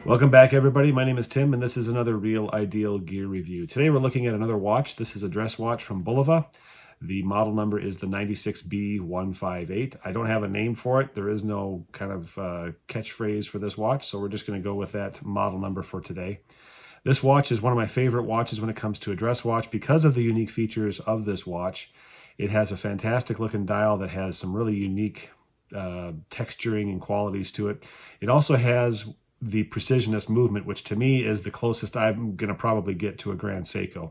Welcome back, everybody. My name is Tim, and this is another Real Ideal gear review. Today we're looking at another watch. This is a dress watch from Bulova. The model number is the 96B158. I don't have a name for it. There is no kind of catchphrase for this watch, so we're just going to go with that model number for today. This watch is one of my favorite watches when it comes to a dress watch because of the unique features of this watch. It has a fantastic looking dial that has some really unique texturing and qualities to it. It also has the Precisionist movement, which to me is the closest I'm going to probably get to a Grand Seiko.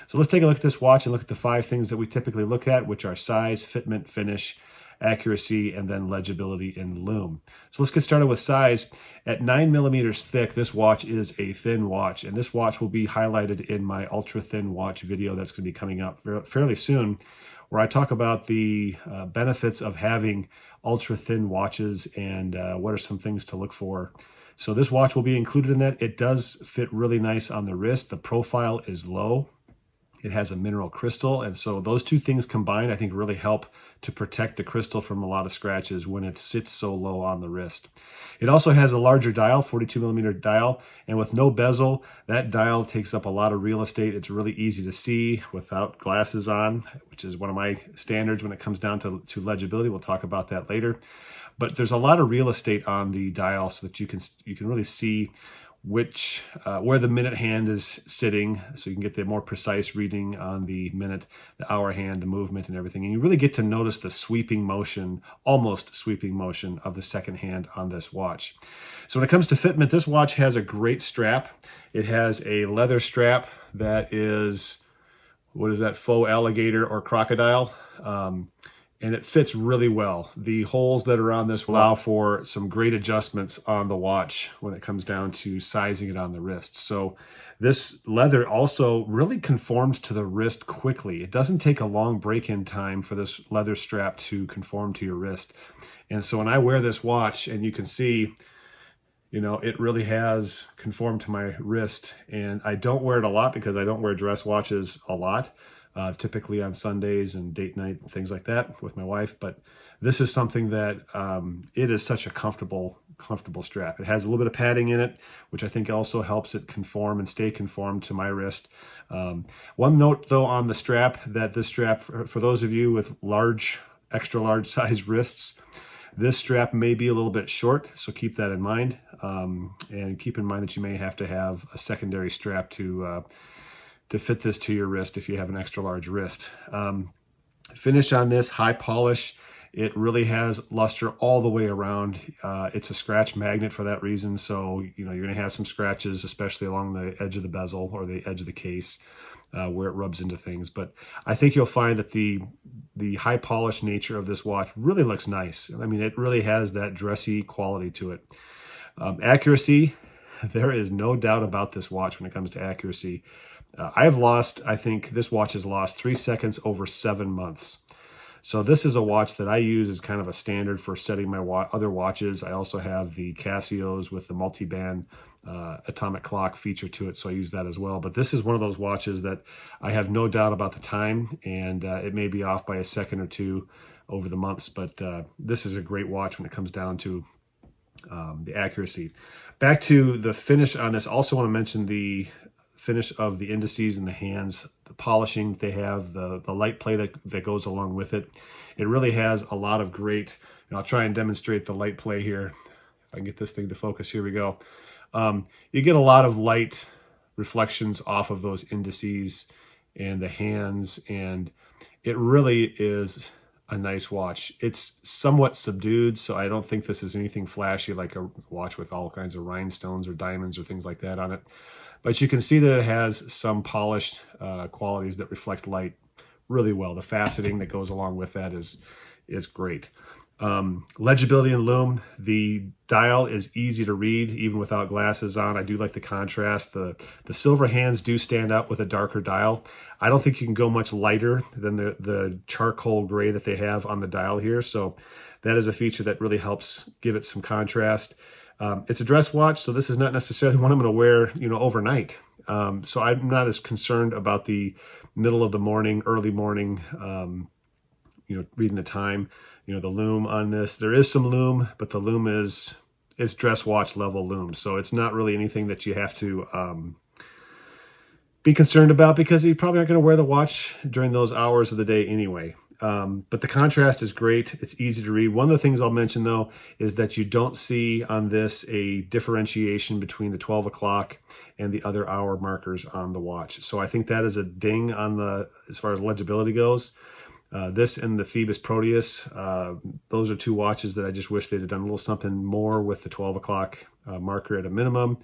So let's take a look at this watch and look at the 5 things that we typically look at, which are size, fitment, finish, accuracy, and then legibility in lume. So let's get started with size. At 9 millimeters thick, this watch is a thin watch, and this watch will be highlighted in my ultra thin watch video that's going to be coming up fairly soon, where I talk about the benefits of having ultra thin watches and what are some things to look for. So this watch will be included in that. It does fit really nice on the wrist. The profile is low. It has a mineral crystal, and so those two things combined I think really help to protect the crystal from a lot of scratches when it sits so low on the wrist. It also has a larger dial, 42 millimeter dial, and with no bezel, that dial takes up a lot of real estate. It's really easy to see without glasses on, which is one of my standards when it comes down to legibility. We'll talk about that later. But there's a lot of real estate on the dial so that you can really see which where the minute hand is sitting, so you can get the more precise reading on the minute, the hour hand, the movement and everything. And you really get to notice the sweeping motion, almost sweeping motion of the second hand on this watch. So when it comes to fitment, this watch has a great strap. It has a leather strap that is, what is that, faux alligator or crocodile? And it fits really well. The holes that are on this will allow for some great adjustments on the watch when it comes down to sizing it on the wrist. So this leather also really conforms to the wrist quickly. It doesn't take a long break-in time for this leather strap to conform to your wrist. And so when I wear this watch, and you can see, you know, it really has conformed to my wrist. And I don't wear it a lot because I don't wear dress watches a lot. Typically on Sundays and date night and things like that with my wife, but this is something that it is such a comfortable strap. It has a little bit of padding in it, which I think also helps it conform and stay conformed to my wrist. One note though on the strap, that this strap, for those of you with extra large size wrists, this strap may be a little bit short, so keep that in mind. And keep in mind that you may have to have a secondary strap to fit this to your wrist if you have an extra large wrist. Finish on this, high polish. It really has luster all the way around. It's a scratch magnet for that reason, so you know you're going to have some scratches, especially along the edge of the bezel or the edge of the case where it rubs into things. But I think you'll find that the high polish nature of this watch really looks nice. I mean, it really has that dressy quality to it. Accuracy, there is no doubt about this watch when it comes to accuracy. I think this watch has lost 3 seconds over 7 months. So this is a watch that I use as kind of a standard for setting my other watches. I also have the Casios with the multi-band atomic clock feature to it, so I use that as well. But this is one of those watches that I have no doubt about the time, and it may be off by a second or two over the months, but this is a great watch when it comes down to the accuracy. Back to the finish on this, also want to mention the finish of the indices and the hands, the polishing that they have, the light play that goes along with it. It really has a lot of great, and I'll try and demonstrate the light play here. If I can get this thing to focus, here we go. You get a lot of light reflections off of those indices and the hands, and it really is a nice watch. It's somewhat subdued, so I don't think this is anything flashy like a watch with all kinds of rhinestones or diamonds or things like that on it. But you can see that it has some polished qualities that reflect light really well. The faceting that goes along with that is great. Legibility and lume, the dial is easy to read even without glasses on. I do like the contrast. The silver hands do stand out with a darker dial. I don't think you can go much lighter than the charcoal gray that they have on the dial here. So that is a feature that really helps give it some contrast. It's a dress watch, so this is not necessarily one I'm going to wear, you know, overnight. So I'm not as concerned about the middle of the morning, early morning, you know, reading the time. You know, the lume on this, there is some lume, but the lume is it's dress watch level lume. So it's not really anything that you have to be concerned about, because you probably aren't going to wear the watch during those hours of the day anyway. But the contrast is great. It's easy to read. One of the things I'll mention, though, is that you don't see on this a differentiation between the 12 o'clock and the other hour markers on the watch. So I think that is a ding on the, as far as legibility goes. This and the Phoebus Proteus, those are two watches that I just wish they'd have done a little something more with the 12 o'clock marker at a minimum,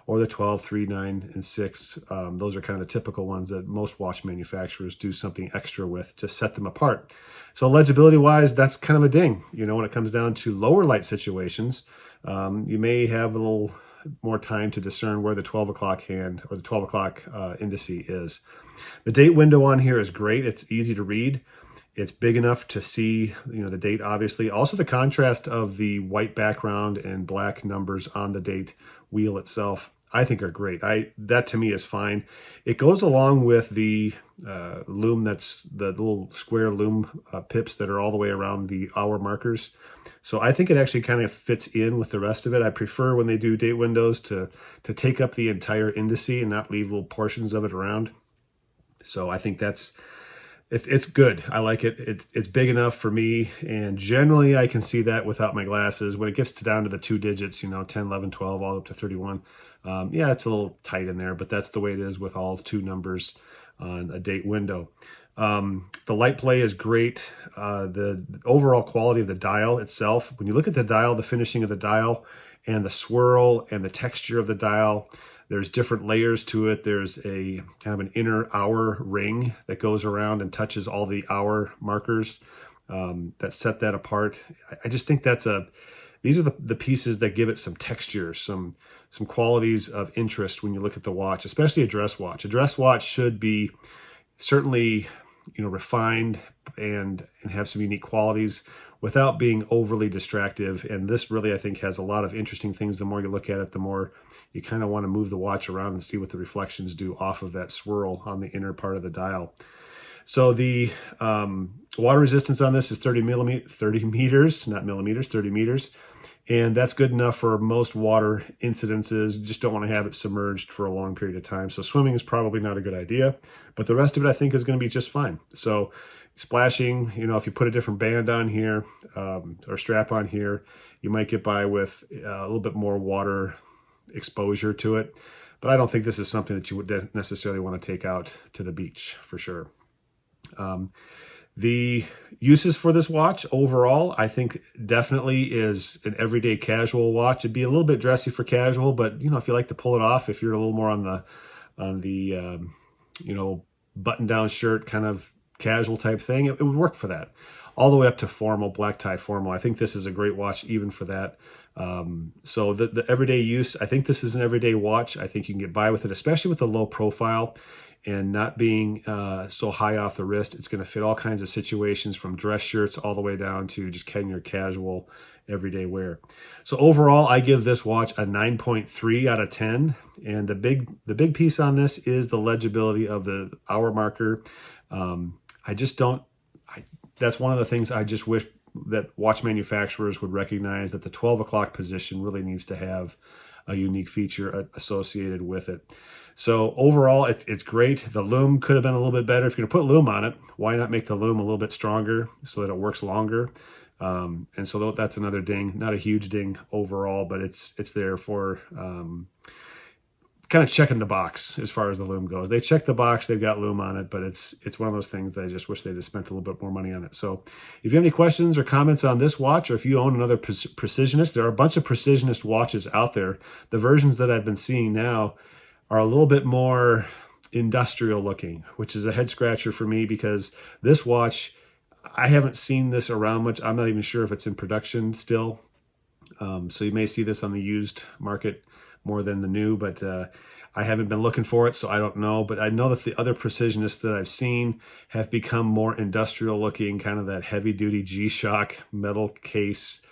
or the 12, 3, 9, and 6. Those are kind of the typical ones that most watch manufacturers do something extra with to set them apart. So legibility-wise, that's kind of a ding. You know, when it comes down to lower light situations, you may have a little more time to discern where the 12 o'clock hand or the 12 o'clock indice is. The date window on here is great. It's easy to read. It's big enough to see, you know, the date, obviously. Also, the contrast of the white background and black numbers on the date wheel itself, I think, are great. That to me is fine. It goes along with the lume, that's the little square lume pips that are all the way around the hour markers. So I think it actually kind of fits in with the rest of it. I prefer when they do date windows to take up the entire indice and not leave little portions of it around. So I think it's good. I like it. It's big enough for me, and generally I can see that without my glasses. When it gets down to the 2 digits, you know, 10, 11, 12, all up to 31, yeah, it's a little tight in there, but that's the way it is with all 2 numbers on a date window. The light play is great. The overall quality of the dial itself, when you look at the dial, the finishing of the dial and the swirl and the texture of the dial, there's different layers to it. There's a kind of an inner hour ring that goes around and touches all the hour markers that set that apart. I just think these are the pieces that give it some texture, some qualities of interest when you look at the watch, especially a dress watch. A dress watch should be certainly, you know, refined and have some unique qualities without being overly distractive. And this really, I think, has a lot of interesting things. The more you look at it, the more you kind of want to move the watch around and see what the reflections do off of that swirl on the inner part of the dial. So the water resistance on this is 30 meters, not millimeters, 30 meters. And that's good enough for most water incidences. You just don't want to have it submerged for a long period of time. So swimming is probably not a good idea, but the rest of it I think is going to be just fine. So splashing, you know, if you put a different band on here or strap on here, you might get by with a little bit more water exposure to it. But I don't think this is something that you would necessarily want to take out to the beach for sure. The uses for this watch overall, I think definitely is an everyday casual watch. It'd be a little bit dressy for casual, but you know, if you like to pull it off, if you're a little more on the you know, button-down shirt kind of casual type thing, it would work for that. All the way up to formal, black tie formal. I think this is a great watch even for that. So the everyday use, I think this is an everyday watch. I think you can get by with it, especially with the low profile and not being so high off the wrist. It's going to fit all kinds of situations, from dress shirts all the way down to just kind of your casual everyday wear. So overall, I give this watch a 9.3 out of 10. And the big piece on this is the legibility of the hour marker. That's one of the things I just wish that watch manufacturers would recognize, that the 12 o'clock position really needs to have a unique feature associated with it. So overall, it's great. The lume could have been a little bit better. If you're going to put lume on it, why not make the lume a little bit stronger so that it works longer? And so that's another ding. Not a huge ding overall, but it's there for kind of checking the box as far as the lume goes. They check the box, they've got lume on it, but it's one of those things that I just wish they'd have spent a little bit more money on it. So if you have any questions or comments on this watch, or if you own another Precisionist, there are a bunch of Precisionist watches out there. The versions that I've been seeing now are a little bit more industrial looking, which is a head scratcher for me, because this watch, I haven't seen this around much. I'm not even sure if it's in production still. So you may see this on the used market more than the new, but I haven't been looking for it, so I don't know. But I know that the other Precisionists that I've seen have become more industrial looking, kind of that heavy duty G-Shock metal case,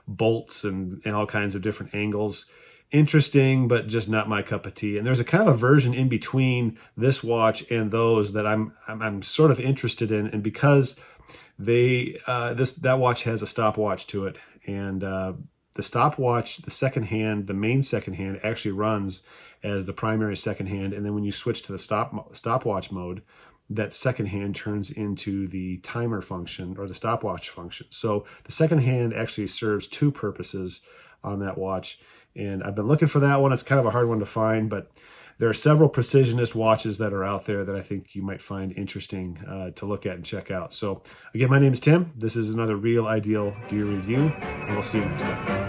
bolts and all kinds of different angles. Interesting, but just not my cup of tea. And there's a kind of a version in between this watch and those that I'm sort of interested in, and because that watch has a stopwatch to it, and the stopwatch, the second hand, the main second hand actually runs as the primary second hand, and then when you switch to the stopwatch mode, that second hand turns into the timer function or the stopwatch function. So the second hand actually serves two purposes on that watch, and I've been looking for that one. It's kind of a hard one to find, but there are several Precisionist watches that are out there that I think you might find interesting to look at and check out. So again, my name is Tim. This is another Real Ideal Gear Review, and we'll see you next time.